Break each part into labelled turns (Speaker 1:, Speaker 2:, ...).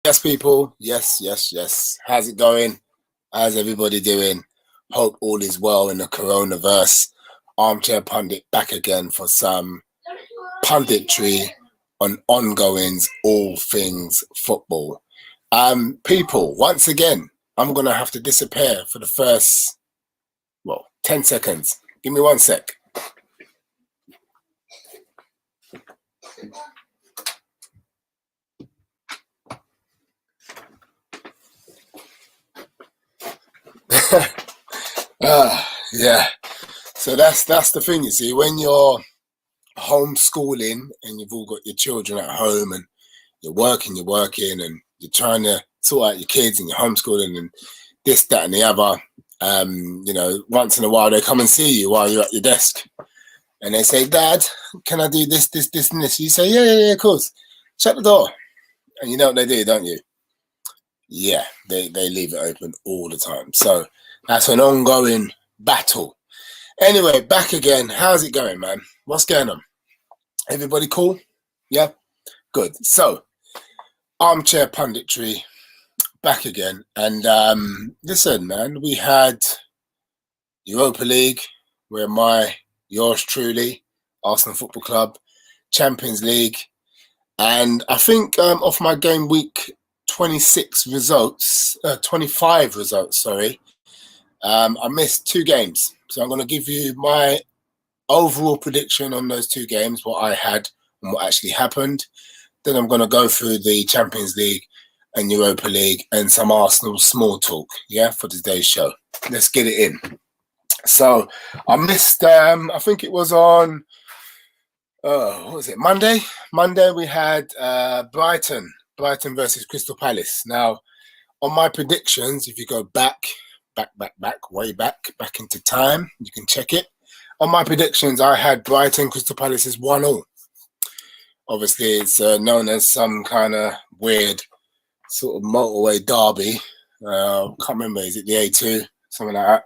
Speaker 1: Yes, people. Yes, yes, yes. How's it going? How's everybody doing? Hope all is well in the coronavirus. ArmChair Pundit back again for some punditry on ongoings, all things football. People, once again, I'm going to have to disappear for the first, 10 seconds. Give me 1 sec. Yeah. So that's the thing, you see, when you're homeschooling and you've all got your children at home and you're working and you're trying to sort out your kids and you're homeschooling and this, that and the other, once in a while they come and see you while you're at your desk and they say, Dad, can I do this and this? You say, yeah, of course. Shut the door. And you know what they do, don't you? Yeah, they leave it open all the time. So that's an ongoing battle. Anyway, back again. How's it going, man? What's going on? Everybody cool? Yeah? Good. So, ArmChair Punditry, back again. And listen, man, we had Europa League, where yours truly, Arsenal Football Club, Champions League. And I think off my Gameweek 25 results, I missed 2 games. So I'm going to give you my overall prediction on those 2 games, what I had and what actually happened. Then I'm going to go through the Champions League and Europa League and some Arsenal small talk, for today's show. Let's get it in. So I missed, I think it was on, what was it, Monday? Monday we had Brighton versus Crystal Palace. Now, on my predictions, if you go way back into time, you can check it. On my predictions, I had Brighton Crystal Palace as 1-1. Obviously, it's known as some kind of weird sort of motorway derby. Can't remember, is it the A2? Something like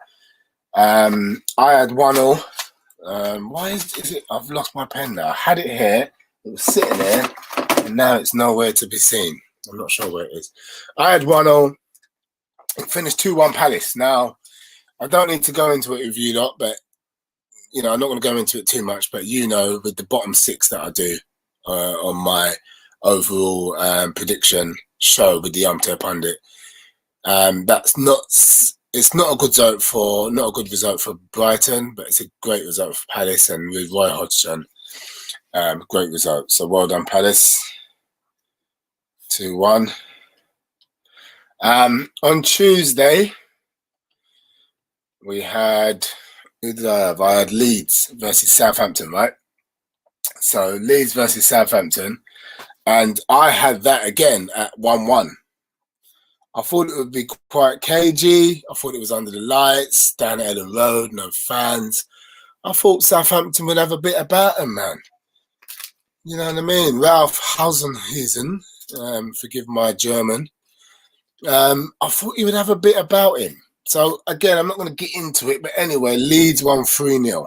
Speaker 1: that. I had 1-1. Why is it? I've lost my pen now. I had it here. It was sitting there, and now it's nowhere to be seen. I'm not sure where it is. I had 1-0. It finished 2-1 Palace. Now, I don't need to go into it with you lot, but I'm not going to go into it too much. But with the bottom 6 that I do on my overall prediction show with the ArmChair Pundit, it's not a good result for Brighton, but it's a great result for Palace, and with Roy Hodgson, great result. So well done, Palace. 2-1. On Tuesday, we had, who did I have? I had Leeds versus Southampton, right? So Leeds versus Southampton, and I had that again at 1-1. I thought it would be quite cagey. I thought it was under the lights, down at Ellen Road, no fans. I thought Southampton would have a bit about them, man. You know what I mean? Ralph Hasenhuisen, forgive my German. I thought he would have a bit about him. So, again, I'm not going to get into it. But anyway, Leeds won 3-0.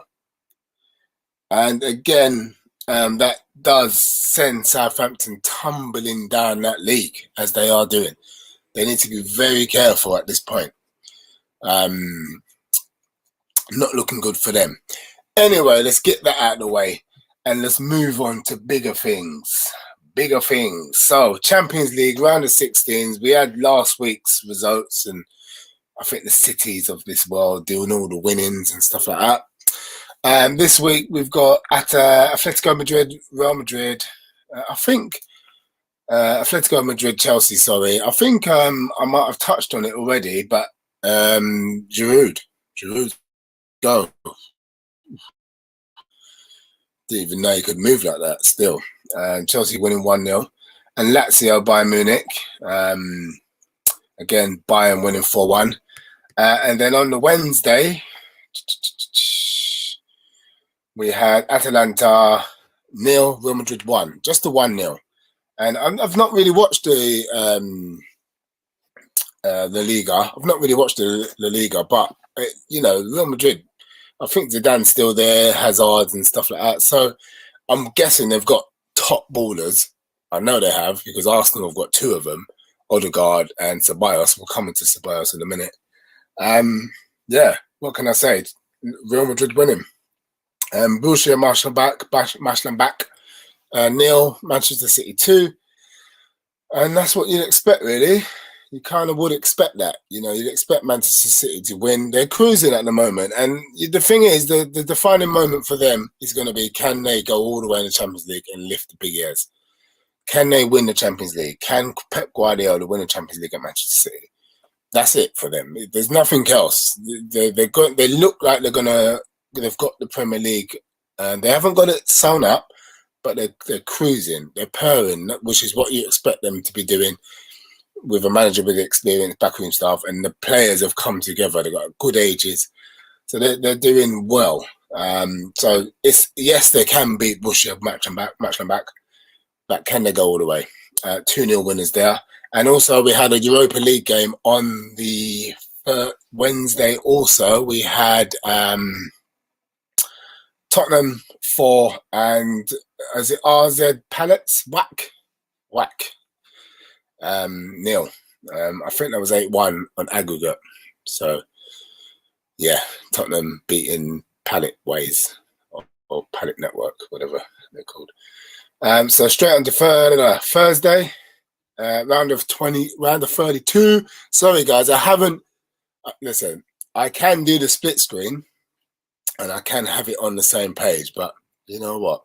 Speaker 1: And again, that does send Southampton tumbling down that league, as they are doing. They need to be very careful at this point. Not looking good for them. Anyway, let's get that out of the way. And let's move on to bigger things. So, Champions League, round of 16s. We had last week's results, and I think the cities of this world doing all the winnings and stuff like that. This week, we've got at Atletico Madrid, Real Madrid. I think Atletico Madrid, Chelsea, sorry. I think I might have touched on it already, but Giroud, go. Didn't even know he could move like that still. Chelsea winning 1-0. And Lazio, Bayern Munich. Again, Bayern winning 4-1. And then on the Wednesday, we had Atalanta 0, Real Madrid 1. Just the 1-0. And I've not really watched the Liga. I've not really watched the Liga, but, Real Madrid, I think Zidane's still there, Hazard and stuff like that. So I'm guessing they've got top ballers. I know they have, because Arsenal have got 2 of them Odegaard and Ceballos. We'll come into Ceballos in a minute. Yeah, what can I say? Real Madrid winning. Borussia Mönchengladbach, nil. Manchester City 2. And that's what you'd expect, really. You kind of would expect that. You know, you'd expect Manchester City to win. They're cruising at the moment. And the thing is, the defining moment for them is going to be, can they go all the way in the Champions League and lift the big ears? Can they win the Champions League? Can Pep Guardiola win the Champions League at Manchester City? That's it for them. There's nothing else. They look like they've got the Premier League. They haven't got it sewn up, but they're cruising. They're purring, which is what you expect them to be doing with a manager with experience, backroom staff, and the players have come together. They've got good ages. So they're doing well. So yes, they can beat Borussia Mönchengladbach, but can they go all the way? 2-0 winners there. And also we had a Europa League game on the Wednesday also. We had Tottenham 4 and is it RZ Palace? Whack. 0. I think that was 8-1 on aggregate. So yeah, Tottenham beating Pallet Ways or Pallet Network, whatever they're called. So straight on to Thursday, round of 32. Sorry guys, I haven't. Listen, I can do the split screen, and I can have it on the same page, but you know what?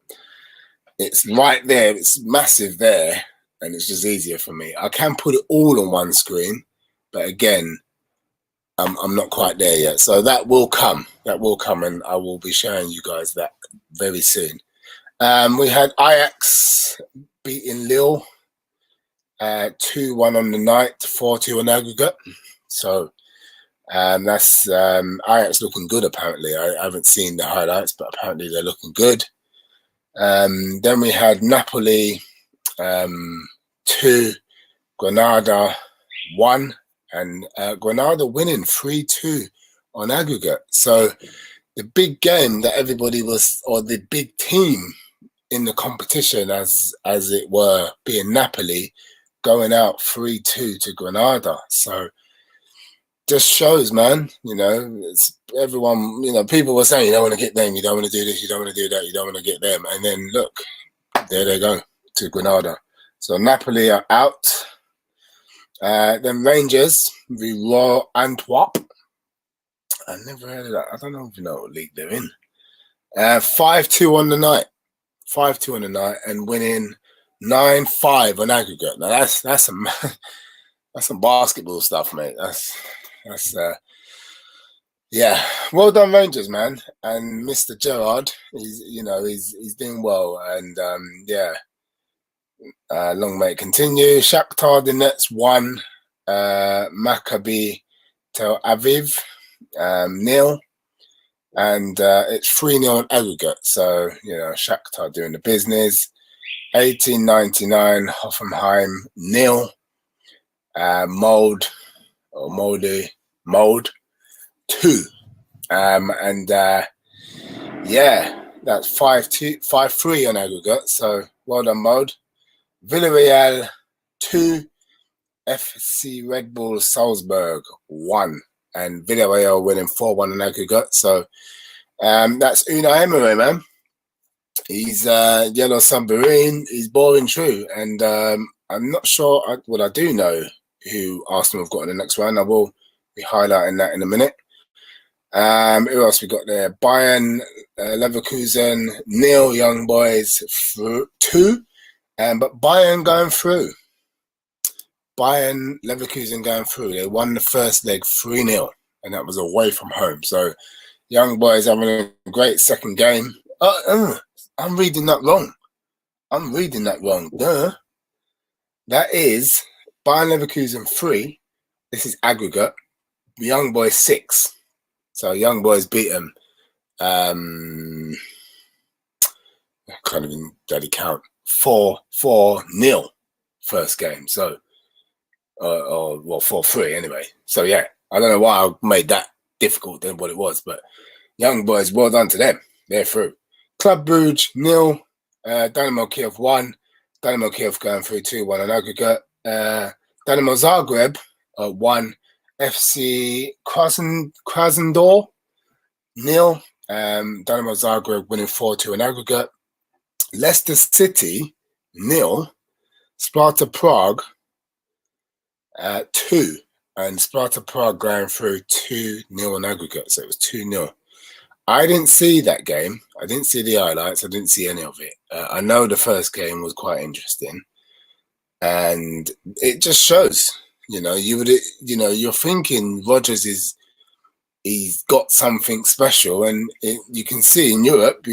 Speaker 1: It's right there. It's massive there, and it's just easier for me. I can put it all on one screen, but again, I'm not quite there yet. So that will come. That will come, and I will be showing you guys that very soon. We had Ajax beating Leauge 2-1 on the night, 4-2 on aggregate. So that's Ajax looking good, apparently. I haven't seen the highlights, but apparently they're looking good. Then we had Napoli 2, Granada 1, and Granada winning 3-2 on aggregate. So the big game that everybody was, or the big team in the competition, as it were, being Napoli, going out 3-2 to Granada. So just shows, man, you know, it's everyone, you know, people were saying, you don't want to get them, you don't want to do this, you don't want to do that, you don't want to get them. And then look, there they go to Granada. So Napoli are out. Then Rangers, the Royal Antwerp. I never heard of that. I don't know if you know what league they're in. 5-2 on the night. 5-2 on the night and winning 9-5 on aggregate. Now that's some basketball stuff, mate. That's yeah. Well done, Rangers, man. And Mr. Gerrard, he's doing well. And yeah. Long may it continue. Shakhtar Donetsk 1, Maccabi Tel Aviv 0, and it's 3-0 on aggregate. So you know, Shakhtar doing the business. 1899 Hoffenheim 0, Mold 2, and yeah, that's 5-3 on aggregate. So well done, Mold. Villarreal 2, FC Red Bull Salzburg 1, and Villarreal winning 4-1 on aggregate. So that's Unai Emery, man. He's Yellow Submarine. He's boring true, and I'm not sure. I do know who Arsenal have got in the next round. I will be highlighting that in a minute. Who else we got there? Bayern, Leverkusen 0, Young Boys 2. But Bayern going through. Bayern Leverkusen going through. They won the first leg 3-0, and that was away from home. So Young Boys having a great second game. I'm reading that wrong. Duh. That is Bayern Leverkusen 3. This is aggregate. Young Boys 6. So Young Boys beat them. I can't even bloody count. 4-0 first game. So, well, 4-3 anyway. So yeah, I don't know why I made that difficult than what it was, but Young Boys, well done to them. They're through. Club Brugge 0, Dynamo Kiev 1. Dynamo Kiev going through 2-1 on aggregate. Dynamo Zagreb won. FC Krasnodar 0. Dynamo Zagreb winning 4-2 in aggregate. Leicester City 0. Sparta Prague 2. And Sparta Prague going through 2-0 in aggregate. So it was 2-0. I didn't see that game. I didn't see the highlights. I didn't see any of it. I know the first game was quite interesting. And it just shows, you're thinking Rodgers he's got something special. And you can see in Europe,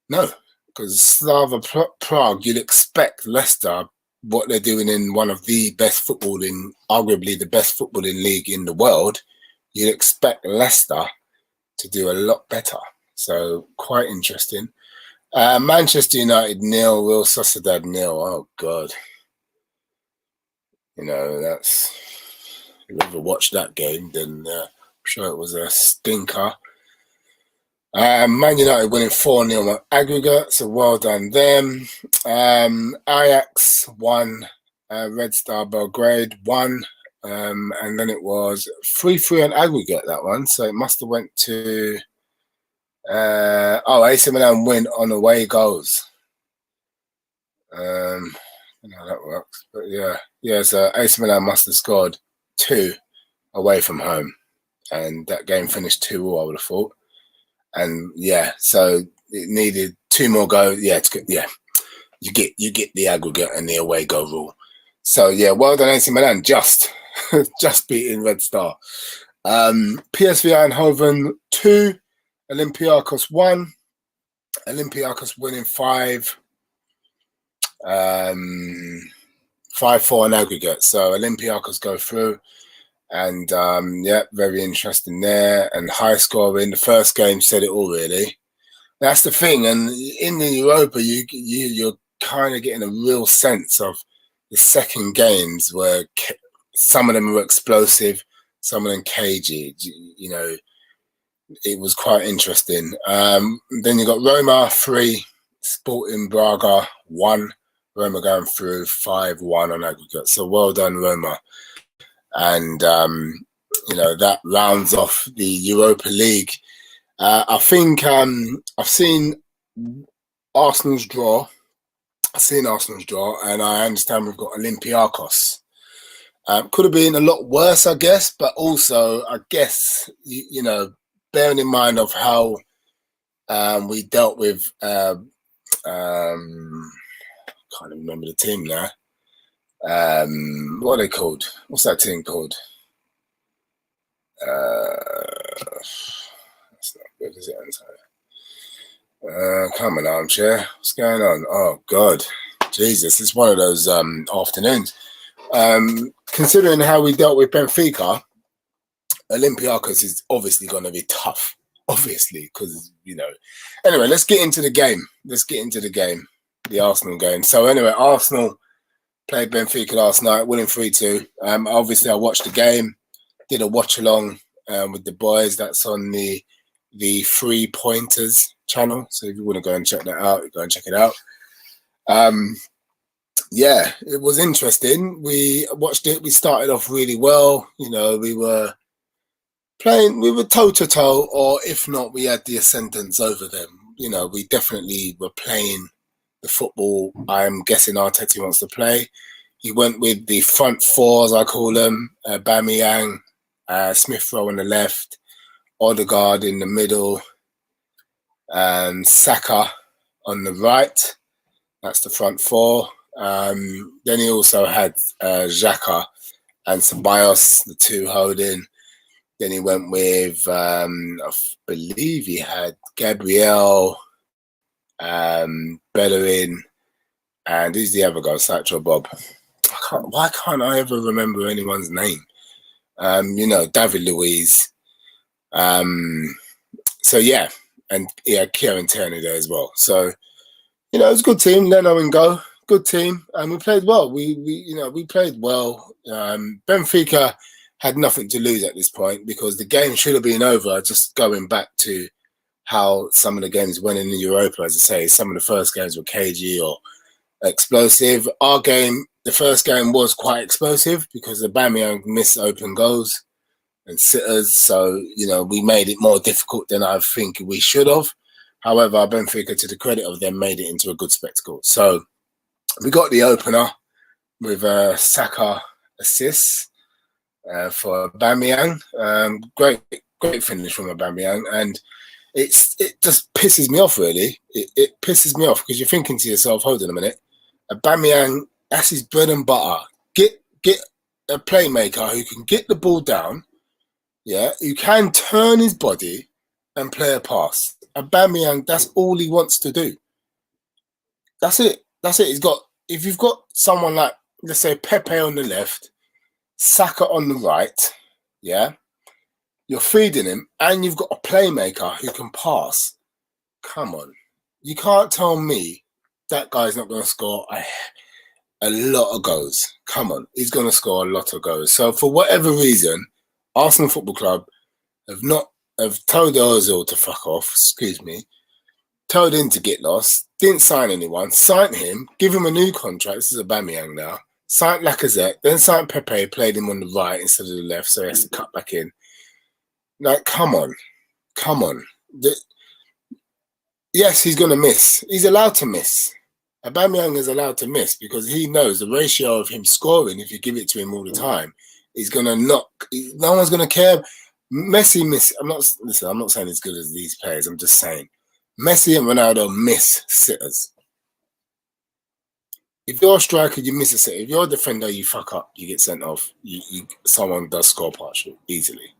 Speaker 1: no, because Slava Prague, you'd expect Leicester, what they're doing in one of the best footballing, arguably the best footballing league in the world, you'd expect Leicester to do a lot better. So quite interesting. Manchester United 0, Real Sociedad 0. Oh God. That's, if you ever watched that game, then I'm sure it was a stinker. Man United winning 4-0 on aggregate, so well done them. Ajax won, Red Star Belgrade 1, and then it was 3-3 on aggregate, that one, so it must have went to AC Milan win on away goals. I don't know how that works, but so AC Milan must have scored 2 away from home, and that game finished 2-2, I would have thought. And so it needed 2 more goals. You get the aggregate and the away goal rule. So well done AC Milan, just beating Red Star. PSV Eindhoven 2, Olympiacos 1. Olympiacos winning 5. 5-4 in aggregate. So Olympiacos go through. And very interesting there, and high scoring. The first game said it all, really. That's the thing, and in the Europa, you're kind of getting a real sense of the second games where some of them were explosive, some of them cagey. It was quite interesting. Then you got Roma 3, Sporting Braga 1. Roma going through 5-1 on aggregate. So well done, Roma. And, that rounds off the Europa League. I think I've seen Arsenal's draw. And I understand we've got Olympiacos. Could have been a lot worse, I guess, but also, I guess, bearing in mind of how we dealt with, can't remember the team now. What are they called? What's that team called? That's not good, is it? Come on, ArmChair. What's going on? Oh God, Jesus! It's one of those afternoons. Considering how we dealt with Benfica, Olympiacos is obviously going to be tough. Obviously, because Anyway, let's get into the game. The Arsenal game. So anyway, Arsenal played Benfica last night, winning 3-2. Obviously, I watched the game, did a watch along with the boys. That's on the 3 Pointers channel. So if you want to go and check that out, go and check it out. It was interesting. We watched it. We started off really well. We were playing. We were toe-to-toe, or if not, we had the ascendance over them. We definitely were playing the football I'm guessing Arteta wants to play. He went with the front 4, as I call them, Aubameyang, Smith Rowe on the left, Odegaard in the middle, and Saka on the right. That's the front 4. Then he also had Xhaka and Ceballos, the 2 holding. Then he went with, I believe he had Gabriel, Bellerin, and who's the other guy? Satchel Bob. Why can't I ever remember anyone's name? David Luiz. And Kieran Tierney there as well. So, it was a good team. Leno and Go, good team, and we played well. We played well. Benfica had nothing to lose at this point because the game should have been over. Just going back to how some of the games went in the Europa, as I say, some of the first games were cagey or explosive. Our game, the first game was quite explosive because Aubameyang missed open goals and sitters. So, we made it more difficult than I think we should have. However, Benfica, to the credit of them, made it into a good spectacle. So we got the opener with Saka assist for Aubameyang. Great finish from Aubameyang. And it just pisses me off, really. It pisses me off because you're thinking to yourself, hold on a minute, Aubameyang, that's his bread and butter. Get a playmaker who can get the ball down, who can turn his body and play a pass. Aubameyang, that's all he wants to do. That's it. If you've got someone like, let's say, Pepe on the left, Saka on the right, you're feeding him, and you've got a playmaker who can pass. Come on. You can't tell me that guy's not going to score a lot of goals. Come on. He's going to score a lot of goals. So for whatever reason, Arsenal Football Club have told Ozil to fuck off, told him to get lost, didn't sign anyone, signed him, give him a new contract. This is Aubameyang now. Signed Lacazette, then signed Pepe, played him on the right instead of the left, so he has to cut back in. Like, come on. Yes, he's going to miss. He's allowed to miss. Aubameyang is allowed to miss because he knows the ratio of him scoring, if you give it to him all the time, he's going to knock. No one's going to care. Messi miss. I'm not saying as good as these players. I'm just saying Messi and Ronaldo miss sitters. If you're a striker, you miss a sitter. If you're a defender, you fuck up. You get sent off. Someone does score partial easily.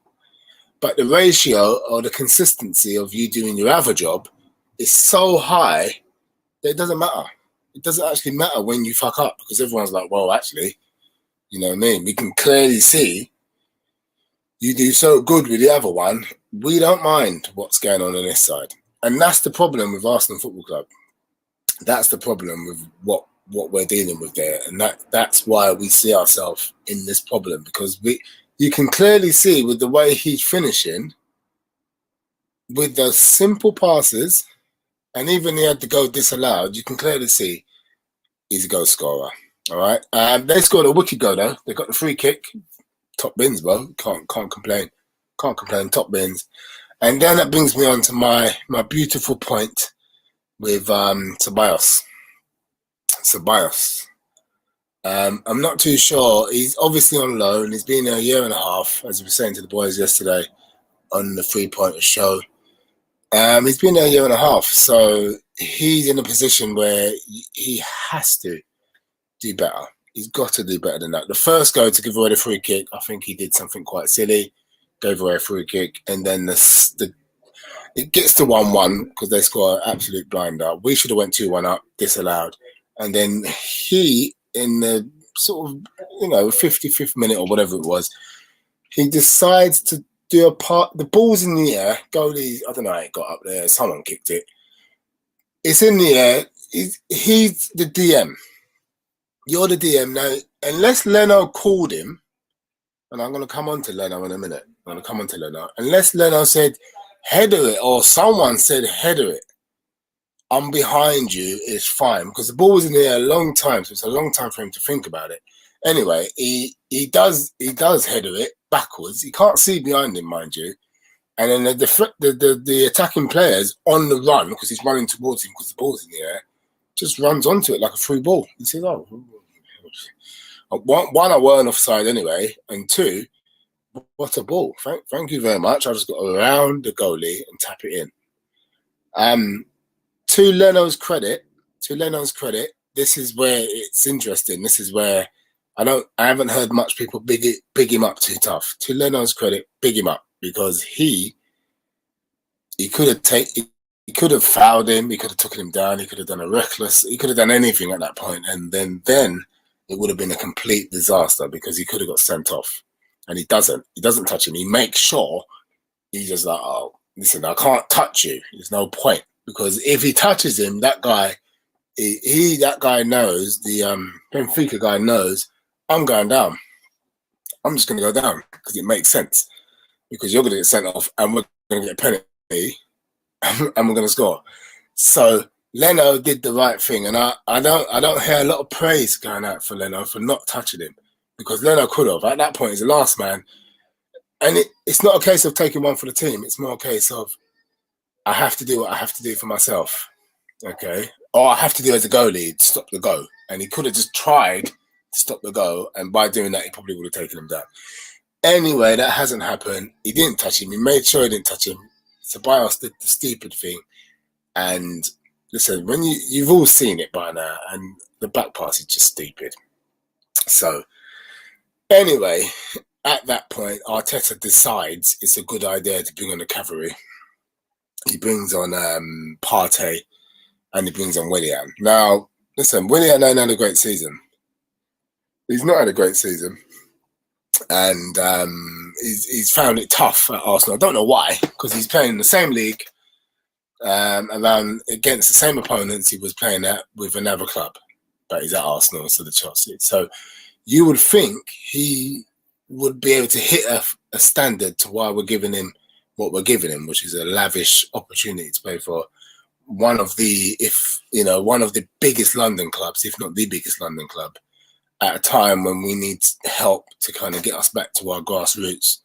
Speaker 1: But the ratio or the consistency of you doing your other job is so high that it doesn't matter. It doesn't actually matter when you fuck up because everyone's like, well, actually, you know what I mean? We can clearly see you do so good with the other one. We don't mind what's going on this side. And that's the problem with Arsenal Football Club. That's the problem with what we're dealing with there. And that's why we see ourselves in this problem because you can clearly see with the way he's finishing, with those simple passes, and even he had the goal disallowed, you can clearly see he's a goal scorer. All right. They scored a wicked goal though. They got the free kick. Top bins, bro. Can't complain. Can't complain. Top bins. And then that brings me on to my beautiful point with Ceballos. I'm not too sure. He's obviously on loan. He's been there a year and a half, as we were saying to the boys yesterday on the 3-pointer show. He's been there a year and a half, so he's in a position where he has to do better. He's got to do better than that. The first goal to give away the free kick, I think he did something quite silly, gave away a free kick, and then it gets to 1-1 because they score an absolute blinder. We should have went 2-1 up, disallowed. And then he, in the sort of, 55th minute or whatever it was, he decides to do the ball's in the air, goalie, I don't know how it got up there, someone kicked it. It's in the air, he's the DM. You're the DM now, unless Leno called him, and I'm going to come on to Leno in a minute. Unless Leno said, header it, or someone said, header it, I'm behind you, it's fine. Because the ball was in the air a long time, so it's a long time for him to think about it. Anyway, he does header it backwards. He can't see behind him, mind you. And then the attacking players on the run, because he's running towards him because the ball's in the air, just runs onto it like a free ball. He says, one, I weren't offside anyway, and two, what a ball. Thank you very much. I just got around the goalie and tap it in. To Leno's credit, this is where it's interesting. This is where I haven't heard much people big him up too tough. To Leno's credit, big him up because he could have fouled him, he could have taken him down, he could have done a reckless, he could have done anything at that point, and then it would have been a complete disaster because he could have got sent off. And he doesn't touch him. He makes sure he's just like, oh, listen, I can't touch you. There's no point. Because if he touches him, that guy knows, the Benfica guy knows, I'm going down. I'm just going to go down because it makes sense. Because you're going to get sent off and we're going to get a penalty and we're going to score. So Leno did the right thing, and I don't hear a lot of praise going out for Leno for not touching him, because Leno could have. At that point, he's the last man, and it's not a case of taking one for the team. It's more a case of I have to do what I have to do for myself, okay, or I have to do as a goalie to stop the go. And he could have just tried to stop the go, and by doing that, he probably would have taken him down. Anyway, that hasn't happened. He didn't touch him. He made sure he didn't touch him. Ceballos did the stupid thing, and listen, when you've all seen it by now, and the back pass is just stupid. So, anyway, at that point, Arteta decides it's a good idea to bring on the cavalry. He brings on Partey, and he brings on Willian. Now, listen, Willian ain't had a great season. He's not had a great season, and he's found it tough at Arsenal. I don't know why, because he's playing in the same league. Around against the same opponents he was playing at with another club, but he's at Arsenal instead of Chelsea. So you would think he would be able to hit a standard to why we're giving him what we're giving him, which is a lavish opportunity to play for one of the biggest London clubs, if not the biggest London club, at a time when we need help to kind of get us back to our grassroots.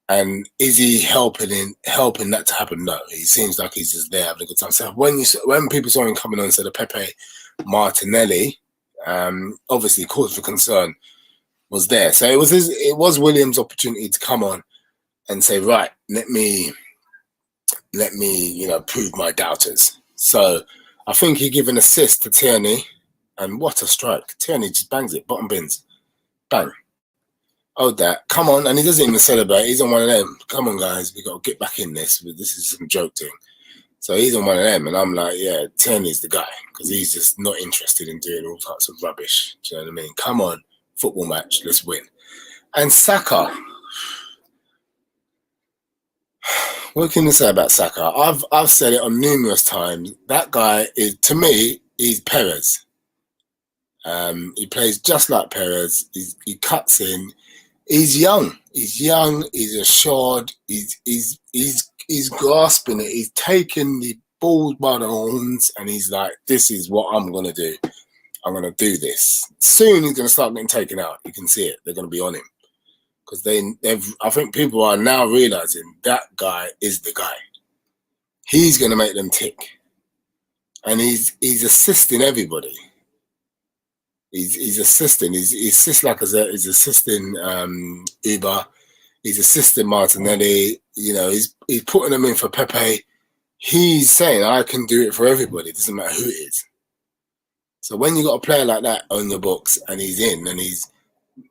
Speaker 1: And is he helping that to happen? No, he seems like he's just there having a good time. So when people saw him coming on and said Pepe Martinelli, obviously cause for concern was there. So it was Williams' opportunity to come on and say, right, let me prove my doubters. So I think he gave an assist to Tierney, and what a strike! Tierney just bangs it, bottom bins, bang. Oh, that, come on. And he doesn't even celebrate. He's on one of them. Come on, guys. We got to get back in this. This is some joke thing. So he's on one of them. And I'm like, yeah, Tierney's the guy. Because he's just not interested in doing all types of rubbish. Do you know what I mean? Come on. Football match. Let's win. And Saka. What can you say about Saka? I've said it on numerous times. That guy is, to me, he's Perez. He plays just like Perez. He cuts in. He's young. He's assured. He's grasping it. He's taking the bull by the horns, and he's like, "This is what I'm gonna do. I'm gonna do this." Soon he's gonna start getting taken out. You can see it. They're gonna be on him because I think people are now realizing that guy is the guy. He's gonna make them tick, and he's assisting everybody. He's assisting. He's he's assisting Uber. He's assisting Martinelli. You know, he's putting them in for Pepe. He's saying, I can do it for everybody. It doesn't matter who it is. So when you got a player like that on your books and he's in and he's,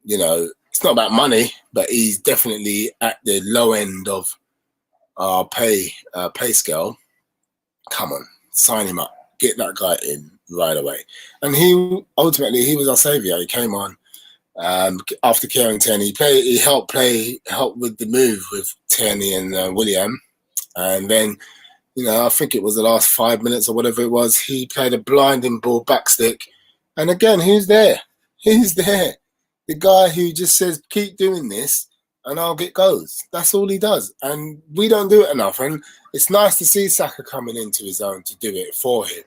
Speaker 1: it's not about money, but he's definitely at the low end of our pay scale. Come on, sign him up. Get that guy in right away. And he was our saviour. He came on after Kieran Tierney. He helped with the move with Tierney and William. And then, I think it was the last 5 minutes or whatever it was, he played a blinding ball backstick. And again, who's there? Who's there? The guy who just says, keep doing this and I'll get goals. That's all he does. And we don't do it enough. And it's nice to see Saka coming into his own to do it for him.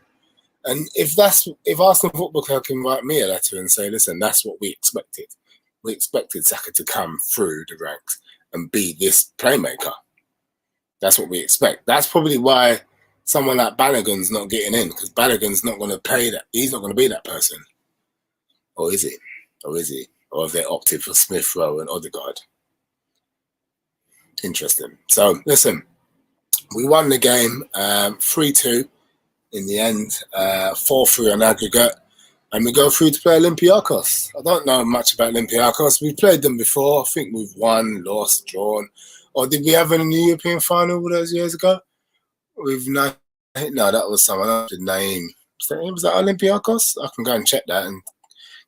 Speaker 1: And if Arsenal Football Club can write me a letter and say, listen, that's what we expected. We expected Saka to come through the ranks and be this playmaker. That's what we expect. That's probably why someone like Balogun's not getting in, because Balogun's not going to play that. He's not going to be that person. Or is he? Or have they opted for Smith Rowe and Odegaard? Interesting. So, listen, we won the game 3-2. In the end, 4-3 on aggregate, and we go through to play Olympiacos. I don't know much about Olympiacos. We've played them before. I think we've won, lost, drawn. Or did we have them in the European final all those years ago? No, that was someone else's name. Was that Olympiacos? I can go and check that and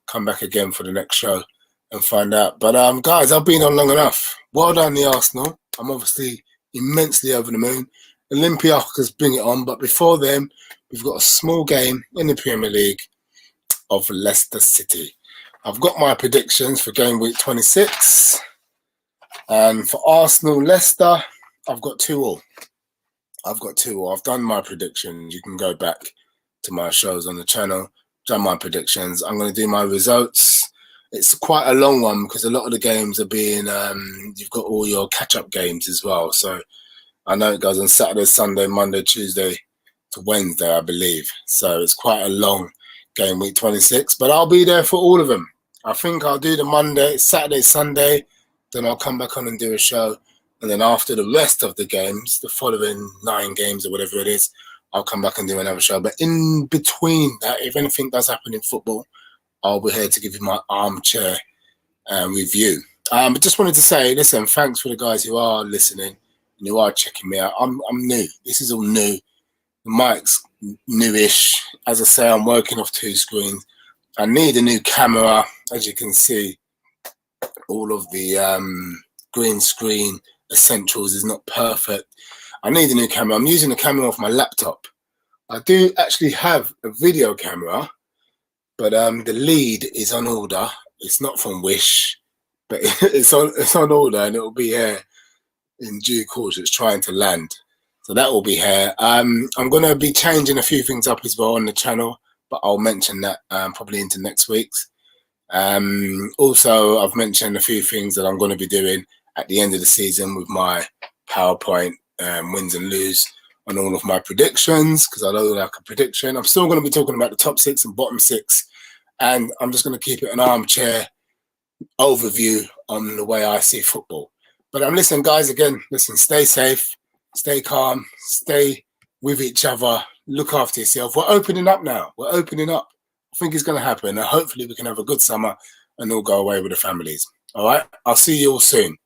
Speaker 1: come back again for the next show and find out. But guys, I've been on long enough. Well done, the Arsenal. I'm obviously immensely over the moon. Olympiacos bring it on, but before then, we've got a small game in the Premier League of Leicester City. I've got my predictions for Gameweek 26. And for Arsenal-Leicester, I've got 2-2. I've done my predictions. You can go back to my shows on the channel, done my predictions. I'm going to do my results. It's quite a long one because a lot of the games are being, you've got all your catch-up games as well. So I know it goes on Saturday, Sunday, Monday, Tuesday to Wednesday, I believe. So it's quite a long game week 26, but I'll be there for all of them. I think I'll do the Monday, Saturday, Sunday, then I'll come back on and do a show. And then after the rest of the games, the following 9 games or whatever it is, I'll come back and do another show. But in between that, if anything does happen in football, I'll be here to give you my armchair review. But just wanted to say, listen, thanks for the guys who are listening and who are checking me out. I'm new. This is all new. The mic's newish. As I say, I'm working off 2 screens. I need a new camera. As you can see, all of the green screen essentials is not perfect. I need a new camera. I'm using the camera off my laptop. I do actually have a video camera, but the lead is on order. It's not from Wish, but it's on order, and it will be here in due course. It's trying to land, so that will be here. I'm going to be changing a few things up as well on the channel, but I'll mention that probably into next week's. Also, I've mentioned a few things that I'm going to be doing at the end of the season with my PowerPoint wins and lose on all of my predictions, because I don't like a prediction. I'm still going to be talking about the top 6 and bottom 6, and I'm just going to keep it an armchair overview on the way I see football. But listen, guys, again, listen, stay safe, stay calm, stay with each other, look after yourself. We're opening up now. We're opening up. I think it's going to happen, and hopefully we can have a good summer and all go away with the families. All right, I'll see you all soon.